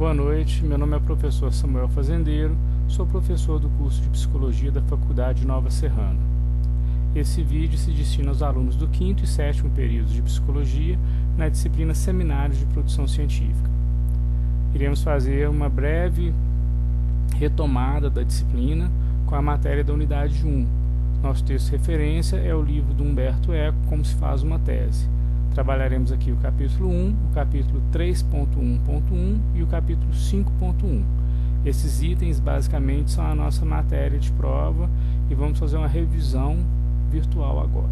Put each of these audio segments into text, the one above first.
Boa noite, meu nome é o professor Samuel Fazendeiro, sou professor do curso de Psicologia da Faculdade Nova Serrana. Esse vídeo se destina aos alunos do 5º e 7º períodos de Psicologia na disciplina Seminários de Produção Científica. Iremos fazer uma breve retomada da disciplina com a matéria da unidade 1. Nosso texto de referência é o livro do Humberto Eco, Como se faz uma tese. Trabalharemos aqui o capítulo 1, o capítulo 3.1.1 e o capítulo 5.1. Esses itens basicamente são a nossa matéria de prova e vamos fazer uma revisão virtual agora.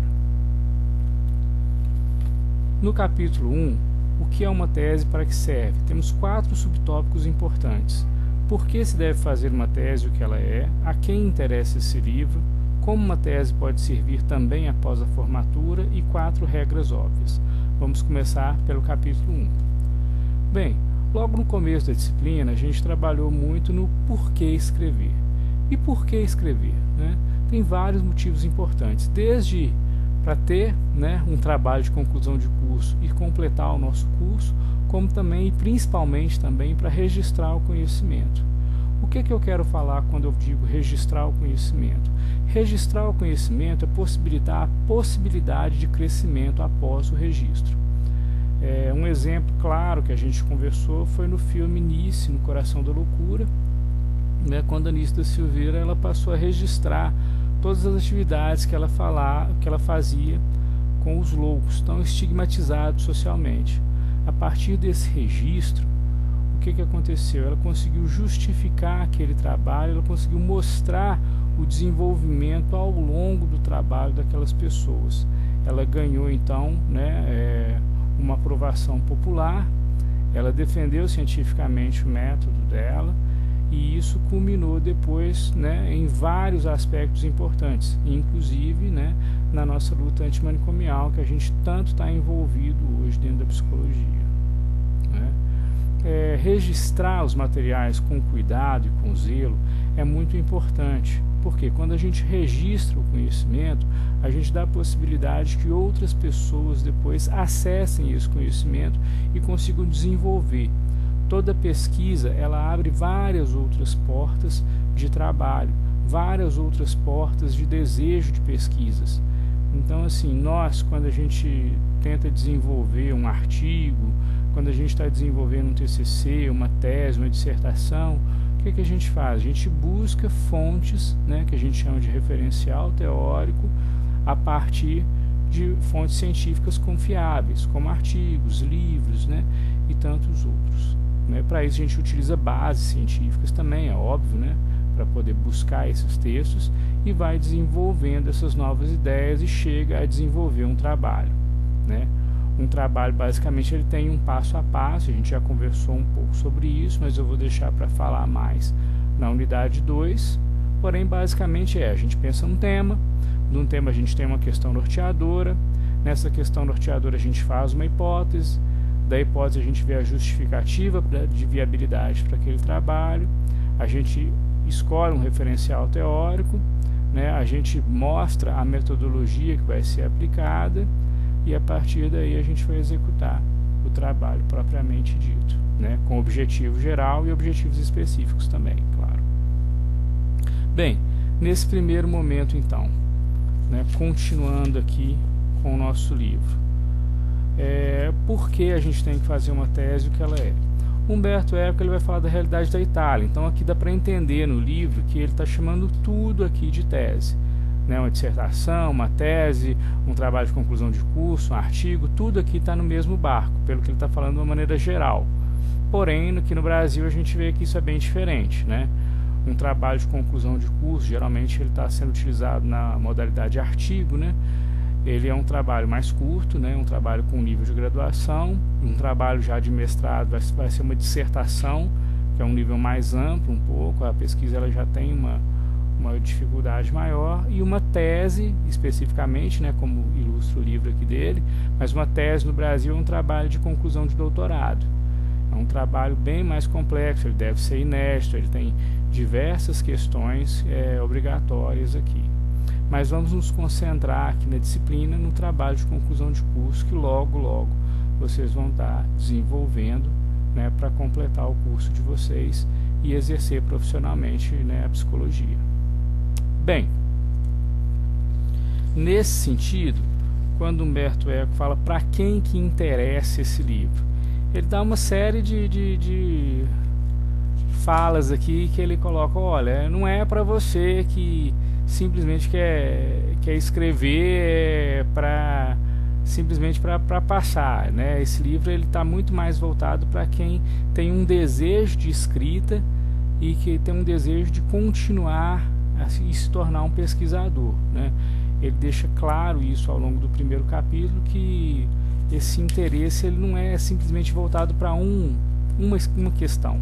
No capítulo 1, o que é uma tese e para que serve? Temos 4 subtópicos importantes. Por que se deve fazer uma tese e o que ela é? A quem interessa esse livro? Como uma tese pode servir também após a formatura e 4 regras óbvias. Vamos começar pelo capítulo 1. Bem, logo no começo da disciplina, a gente trabalhou muito no porquê escrever. E por que escrever? Tem vários motivos importantes, desde para ter um trabalho de conclusão de curso e completar o nosso curso, como também e principalmente também para registrar o conhecimento. O que eu quero falar quando eu digo registrar o conhecimento? Registrar o conhecimento é possibilitar a possibilidade de crescimento após o registro. Um exemplo claro que a gente conversou foi no filme Nice, no Coração da Loucura, quando a Nice da Silveira ela passou a registrar todas as atividades que ela fazia com os loucos, tão estigmatizados socialmente. A partir desse registro, o que aconteceu? Ela conseguiu justificar aquele trabalho, ela conseguiu mostrar o desenvolvimento ao longo do trabalho daquelas pessoas. Ela ganhou então uma aprovação popular, ela defendeu cientificamente o método dela e isso culminou depois em vários aspectos importantes, inclusive na nossa luta antimanicomial que a gente tanto está envolvido hoje dentro da psicologia. Registrar os materiais com cuidado e com zelo é muito importante, porque quando a gente registra o conhecimento, a gente dá a possibilidade que outras pessoas depois acessem esse conhecimento e consigam desenvolver. Toda pesquisa ela abre várias outras portas de trabalho, várias outras portas de desejo de pesquisas. Então, assim, nós, quando a gente tenta desenvolver um artigo, quando a gente está desenvolvendo um TCC, uma tese, uma dissertação, o que a gente faz? A gente busca fontes, que a gente chama de referencial teórico, a partir de fontes científicas confiáveis, como artigos, livros, e tantos outros. Para isso a gente utiliza bases científicas também, é óbvio, para poder buscar esses textos e vai desenvolvendo essas novas ideias e chega a desenvolver um trabalho. Um trabalho, basicamente, ele tem um passo a passo, a gente já conversou um pouco sobre isso, mas eu vou deixar para falar mais na unidade 2. Porém, basicamente a gente pensa num tema, num tema a gente tem uma questão norteadora, nessa questão norteadora a gente faz uma hipótese, da hipótese a gente vê a justificativa de viabilidade para aquele trabalho, a gente escolhe um referencial teórico, a gente mostra a metodologia que vai ser aplicada, e a partir daí a gente vai executar o trabalho propriamente dito, com objetivo geral e objetivos específicos também, claro. Bem, nesse primeiro momento então, continuando aqui com o nosso livro, por que a gente tem que fazer uma tese, o que ela é? Humberto Eco ele vai falar da realidade da Itália, então aqui dá para entender no livro que ele está chamando tudo aqui de tese. Uma dissertação, uma tese, um trabalho de conclusão de curso, um artigo, tudo aqui está no mesmo barco, pelo que ele está falando de uma maneira geral. Porém, aqui no Brasil a gente vê que isso é bem diferente. Um trabalho de conclusão de curso, geralmente ele está sendo utilizado na modalidade artigo, Ele é um trabalho mais curto, um trabalho com nível de graduação, um trabalho já de mestrado vai ser uma dissertação, que é um nível mais amplo um pouco, a pesquisa ela já tem uma dificuldade maior, e uma tese especificamente, como ilustra o livro aqui dele, mas uma tese no Brasil é um trabalho de conclusão de doutorado. É um trabalho bem mais complexo, ele deve ser inédito, ele tem diversas questões obrigatórias aqui. Mas vamos nos concentrar aqui na disciplina, no trabalho de conclusão de curso, que logo vocês vão estar desenvolvendo né, para completar o curso de vocês e exercer profissionalmente, né, a psicologia. Bem, nesse sentido, quando Humberto Eco fala para quem que interessa esse livro, ele dá uma série de falas aqui que ele coloca: olha, não é para você que simplesmente quer escrever simplesmente para passar, né? Esse livro ele está muito mais voltado para quem tem um desejo de escrita e que tem um desejo de continuar e se tornar um pesquisador, né? Ele deixa claro isso ao longo do primeiro capítulo, que esse interesse ele não é simplesmente voltado para uma questão.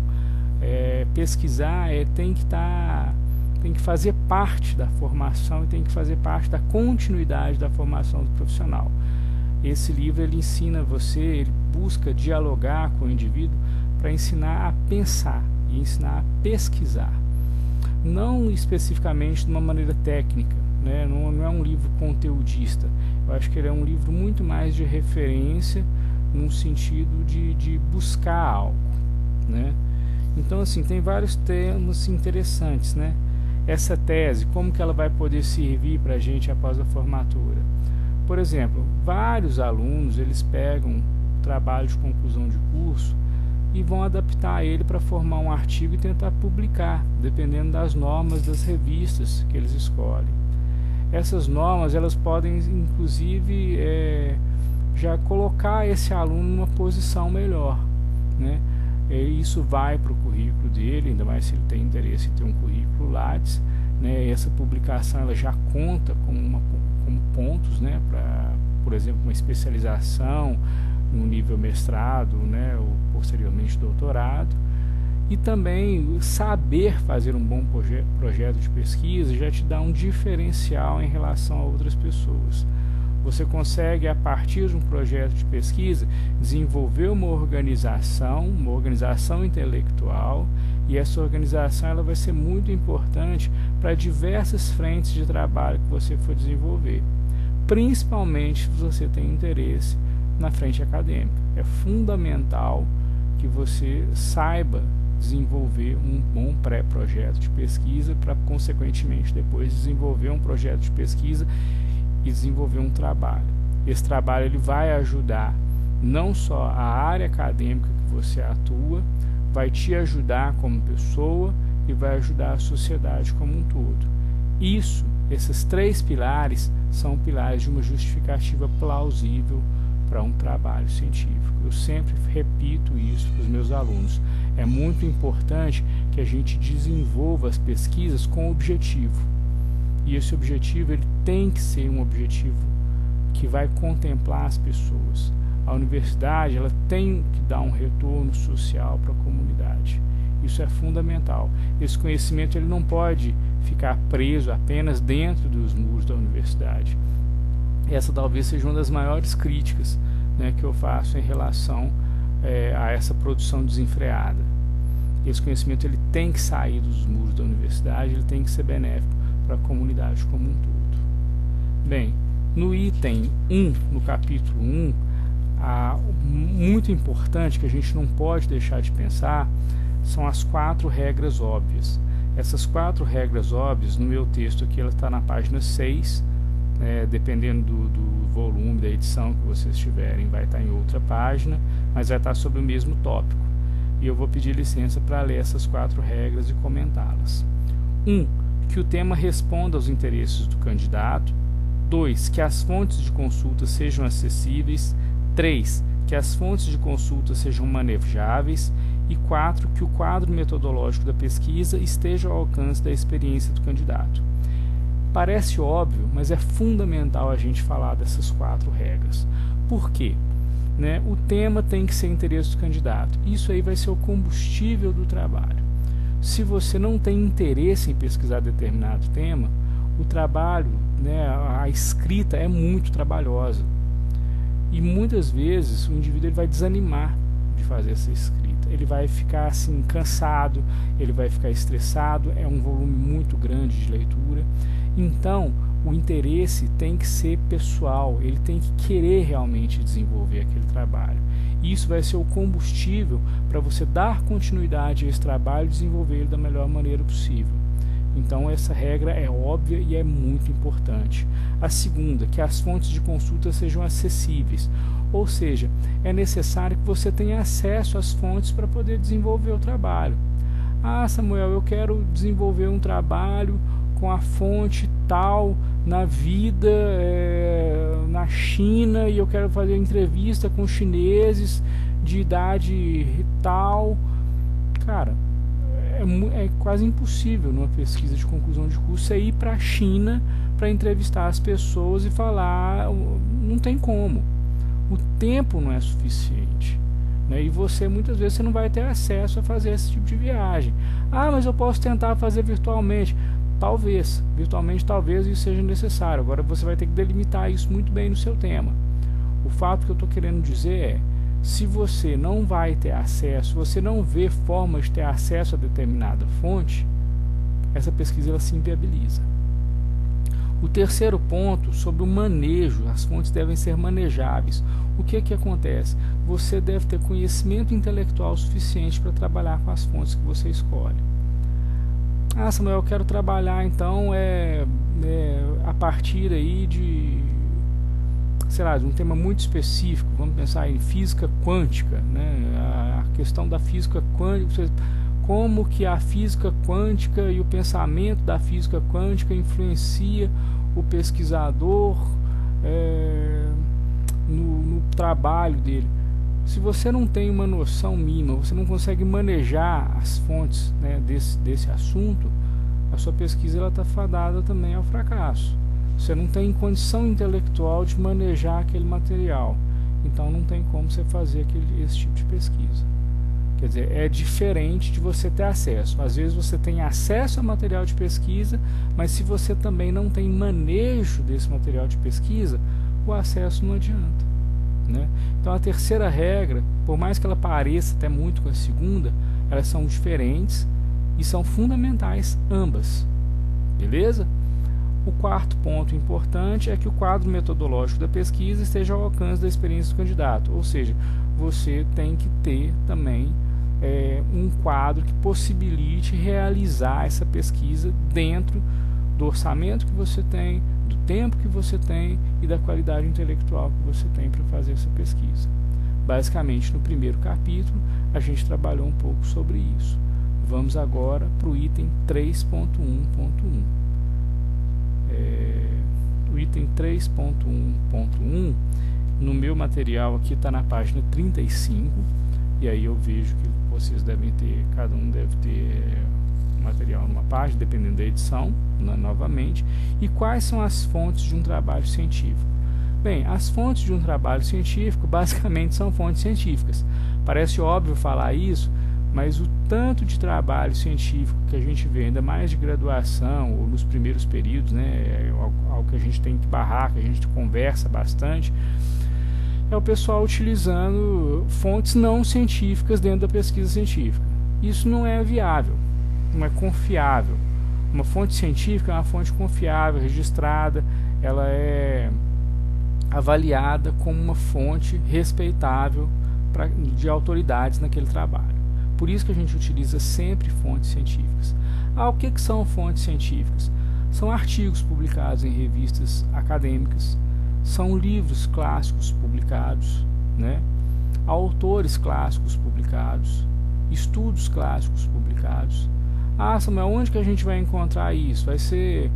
Pesquisar tem que fazer parte da formação e tem que fazer parte da continuidade da formação do profissional. Esse livro ele ensina você, ele busca dialogar com o indivíduo para ensinar a pensar e ensinar a pesquisar, não especificamente de uma maneira técnica, né? Não é um livro conteudista. Eu acho que ele é um livro muito mais de referência, no sentido de buscar algo, né? Então, assim, tem vários temas interessantes, né? Essa tese, como que ela vai poder servir para a gente após a formatura? Por exemplo, vários alunos, eles pegam o trabalho de conclusão de curso e vão adaptar ele para formar um artigo e tentar publicar, dependendo das normas das revistas que eles escolhem. Essas normas, elas podem, inclusive, já colocar esse aluno numa posição melhor, né? Isso vai para o currículo dele, ainda mais se ele tem interesse em ter um currículo Lattes, né? Essa publicação ela já conta como pontos, né? Para, por exemplo, uma especialização no nível mestrado, né? Ou posteriormente doutorado. E também saber fazer um bom projeto de pesquisa já te dá um diferencial em relação a outras pessoas. Você consegue, a partir de um projeto de pesquisa, desenvolver uma organização intelectual, e essa organização ela vai ser muito importante para diversas frentes de trabalho que você for desenvolver, principalmente se você tem interesse na frente acadêmica. É fundamental que você saiba desenvolver um bom pré-projeto de pesquisa para, consequentemente, depois desenvolver um projeto de pesquisa e desenvolver um trabalho. Esse trabalho ele vai ajudar não só a área acadêmica que você atua, vai te ajudar como pessoa e vai ajudar a sociedade como um todo. Esses três pilares são pilares de uma justificativa plausível para um trabalho científico. Eu sempre repito isso para os meus alunos. É muito importante que a gente desenvolva as pesquisas com objetivo. E esse objetivo ele tem que ser um objetivo que vai contemplar as pessoas. A universidade ela tem que dar um retorno social para a comunidade. Isso é fundamental. Esse conhecimento ele não pode ficar preso apenas dentro dos muros da universidade. Essa talvez seja uma das maiores críticas, né, que eu faço em relação a essa produção desenfreada. Esse conhecimento ele tem que sair dos muros da universidade, ele tem que ser benéfico para a comunidade como um todo. Bem, no item 1, no capítulo 1, muito importante que a gente não pode deixar de pensar são as 4 regras óbvias. Essas 4 regras óbvias, no meu texto aqui, ela está na página 6, dependendo do volume da edição que vocês tiverem, vai estar em outra página, mas vai estar sobre o mesmo tópico. E eu vou pedir licença para ler essas 4 regras e comentá-las. 1. Que o tema responda aos interesses do candidato. 2. Que as fontes de consulta sejam acessíveis. 3. Que as fontes de consulta sejam manejáveis. E 4. Que o quadro metodológico da pesquisa esteja ao alcance da experiência do candidato. Parece óbvio, mas é fundamental a gente falar dessas 4 regras. Por quê? O tema tem que ser interesse do candidato. Isso aí vai ser o combustível do trabalho. Se você não tem interesse em pesquisar determinado tema, o trabalho, a escrita é muito trabalhosa. E muitas vezes o indivíduo ele vai desanimar de fazer essa escrita. Ele vai ficar assim cansado, ele vai ficar estressado, é um volume muito grande de leitura. Então, o interesse tem que ser pessoal, ele tem que querer realmente desenvolver aquele trabalho. Isso vai ser o combustível para você dar continuidade a esse trabalho e desenvolver ele da melhor maneira possível. Então essa regra é óbvia e é muito importante. A segunda, que as fontes de consulta sejam acessíveis, ou seja, é necessário que você tenha acesso às fontes para poder desenvolver o trabalho. Ah, Samuel, eu quero desenvolver um trabalho com a fonte tal na vida na China e eu quero fazer entrevista com chineses de idade tal. Cara, é quase impossível numa pesquisa de conclusão de curso você ir para a China para entrevistar as pessoas e falar, não tem como. O tempo não é suficiente, né? E você muitas vezes você não vai ter acesso a fazer esse tipo de viagem. Ah, mas eu posso tentar fazer virtualmente. Talvez, virtualmente talvez isso seja necessário. Agora você vai ter que delimitar isso muito bem no seu tema. O fato que eu estou querendo dizer é, se você não vai ter acesso, você não vê formas de ter acesso a determinada fonte, essa pesquisa ela se inviabiliza. O terceiro ponto, sobre o manejo, as fontes devem ser manejáveis. O que acontece? Você deve ter conhecimento intelectual suficiente para trabalhar com as fontes que você escolhe. Ah, Samuel, eu quero trabalhar então a partir aí de, sei lá, de um tema muito específico. Vamos pensar em física quântica, né? A questão da física quântica, como que a física quântica e o pensamento da física quântica influencia o pesquisador no trabalho dele. Se você não tem uma noção mínima, você não consegue manejar as fontes, né, desse assunto, a sua pesquisa está fadada também ao fracasso. Você não tem condição intelectual de manejar aquele material, então não tem como você fazer esse tipo de pesquisa. Quer dizer, é diferente de você ter acesso. Às vezes você tem acesso a material de pesquisa, mas se você também não tem manejo desse material de pesquisa, o acesso não adianta, né? Então a terceira regra, por mais que ela pareça até muito com a segunda, elas são diferentes e são fundamentais ambas. Beleza? O quarto ponto importante é que o quadro metodológico da pesquisa esteja ao alcance da experiência do candidato, ou seja, você tem que ter também um quadro que possibilite realizar essa pesquisa dentro do orçamento que você tem, do tempo que você tem e da qualidade intelectual que você tem para fazer essa pesquisa. Basicamente, no primeiro capítulo, a gente trabalhou um pouco sobre isso. Vamos agora para o item 3.1.1. O item 3.1.1, no meu material aqui está na página 35, e aí eu vejo que vocês devem ter, cada um deve ter material numa página, dependendo da edição, novamente. E quais são as fontes de um trabalho científico? Bem, as fontes de um trabalho científico basicamente são fontes científicas. Parece óbvio falar isso, mas o tanto de trabalho científico que a gente vê, ainda mais de graduação ou nos primeiros períodos, né, é algo que a gente tem que barrar, que a gente conversa bastante, é o pessoal utilizando fontes não científicas dentro da pesquisa científica. Isso não é viável, não é confiável. Uma fonte científica é uma fonte confiável, registrada, ela é avaliada como uma fonte respeitável de autoridades naquele trabalho. Por isso que a gente utiliza sempre fontes científicas. O que são fontes científicas? São artigos publicados em revistas acadêmicas, são livros clássicos publicados, né? Autores clássicos publicados, estudos clássicos publicados. Samuel, onde que a gente vai encontrar isso? Vai ser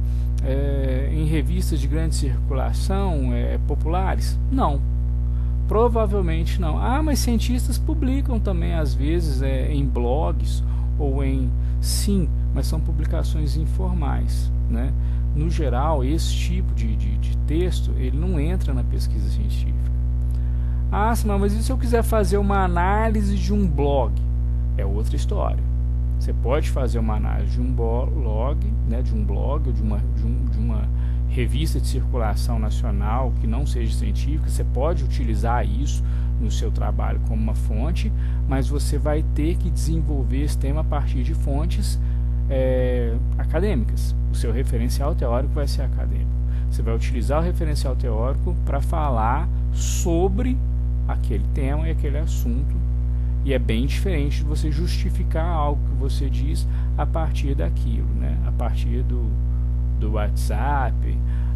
em revistas de grande circulação, populares? Não. Provavelmente não. Mas cientistas publicam também às vezes em blogs ou sim, mas são publicações informais, né? No geral, esse tipo de texto ele não entra na pesquisa científica. Mas e se eu quiser fazer uma análise de um blog? É outra história. Você pode fazer uma análise de um blog, né, de um blog ou de uma revista de circulação nacional que não seja científica. Você pode utilizar isso no seu trabalho como uma fonte, mas você vai ter que desenvolver esse tema a partir de fontes acadêmicas. O seu referencial teórico vai ser acadêmico. Você vai utilizar o referencial teórico para falar sobre aquele tema e aquele assunto, e é bem diferente de você justificar algo que você diz a partir daquilo, né? A partir do WhatsApp,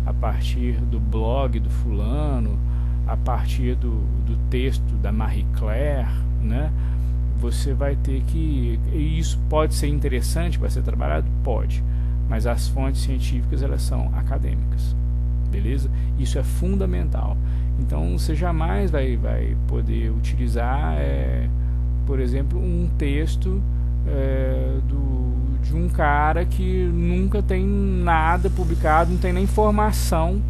a partir do blog do fulano, a partir do texto da Marie Claire, né? Você vai ter que... E isso pode ser interessante para ser trabalhado? Pode, mas as fontes científicas, elas são acadêmicas, beleza? Isso é fundamental. Então você jamais vai poder utilizar, por exemplo, um texto de um cara que nunca tem nada publicado, não tem nem formação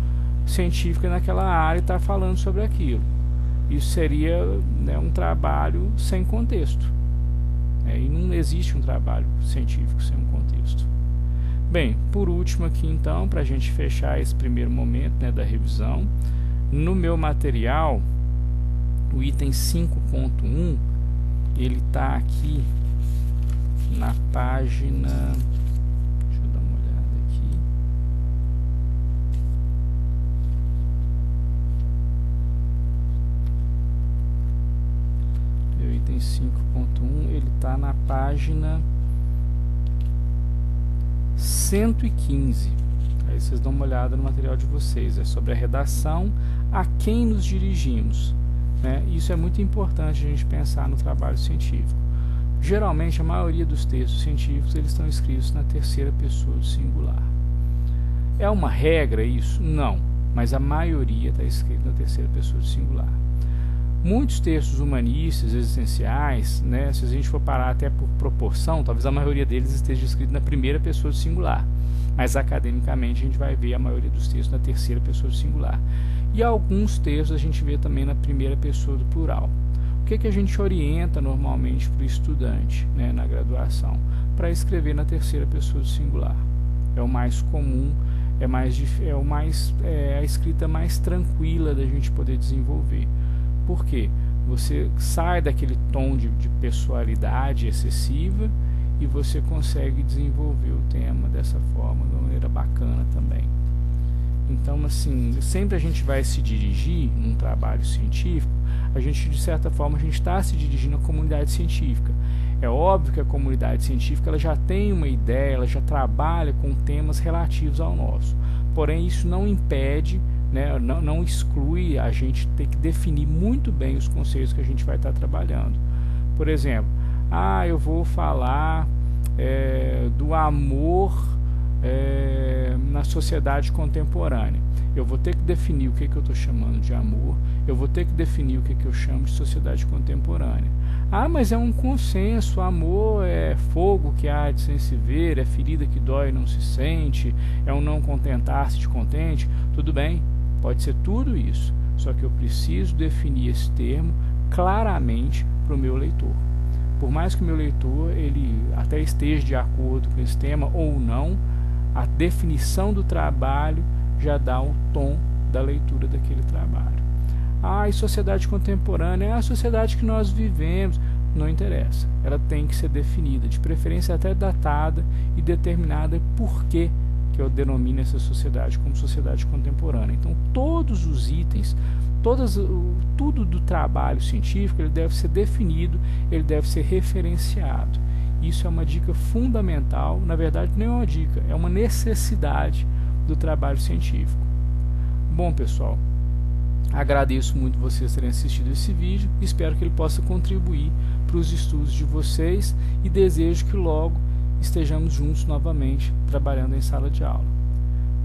científica naquela área e está falando sobre aquilo. Isso seria, né, um trabalho sem contexto, e não existe um trabalho científico sem um contexto. Bem, por último aqui então, para a gente fechar esse primeiro momento, né, da revisão, no meu material, o item 5.1, ele está aqui na página... Deixa eu dar uma olhada aqui. O item 5.1, ele está na página 115. Aí vocês dão uma olhada no material de vocês. É sobre a redação, a quem nos dirigimos, né? Isso é muito importante a gente pensar no trabalho científico. Geralmente a maioria dos textos científicos, eles estão escritos na terceira pessoa do singular. É uma regra isso? Não, mas a maioria está escrita na terceira pessoa do singular. Muitos textos humanistas, existenciais, né, se a gente for parar até por proporção, talvez a maioria deles esteja escrito na primeira pessoa do singular, mas academicamente a gente vai ver a maioria dos textos na terceira pessoa do singular. E alguns textos a gente vê também na primeira pessoa do plural. O que a gente orienta normalmente para o estudante, né, na graduação? Para escrever na terceira pessoa do singular. É o mais comum, é a escrita mais tranquila da gente poder desenvolver. Por quê? Você sai daquele tom de pessoalidade excessiva e você consegue desenvolver o tema dessa forma, de uma maneira bacana também. Então, assim, sempre a gente vai se dirigir num trabalho científico, a gente, de certa forma, a gente está se dirigindo à comunidade científica. É óbvio que a comunidade científica, ela já tem uma ideia, ela já trabalha com temas relativos ao nosso. Porém, isso não impede, né, não exclui a gente ter que definir muito bem os conceitos que a gente vai estar trabalhando. Por exemplo, eu vou falar do amor na sociedade contemporânea. Eu vou ter que definir o que eu estou chamando de amor, eu vou ter que definir o que eu chamo de sociedade contemporânea. Mas é um consenso, amor é fogo que há de sem se ver, é ferida que dói e não se sente, é um não contentar-se de contente. Tudo bem, pode ser tudo isso, só que eu preciso definir esse termo claramente para o meu leitor. Por mais que o meu leitor ele até esteja de acordo com esse tema ou não, a definição do trabalho já dá o tom da leitura daquele trabalho. E sociedade contemporânea é a sociedade que nós vivemos. Não interessa, ela tem que ser definida, de preferência até datada e determinada por que eu denomino essa sociedade como sociedade contemporânea. Então todos os itens, tudo do trabalho científico, ele deve ser definido, ele deve ser referenciado. Isso é uma dica fundamental, na verdade não é uma dica, é uma necessidade do trabalho científico. Bom, pessoal, agradeço muito vocês terem assistido esse vídeo, espero que ele possa contribuir para os estudos de vocês e desejo que logo estejamos juntos novamente trabalhando em sala de aula.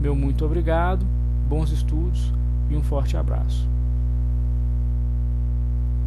Meu muito obrigado, bons estudos e um forte abraço.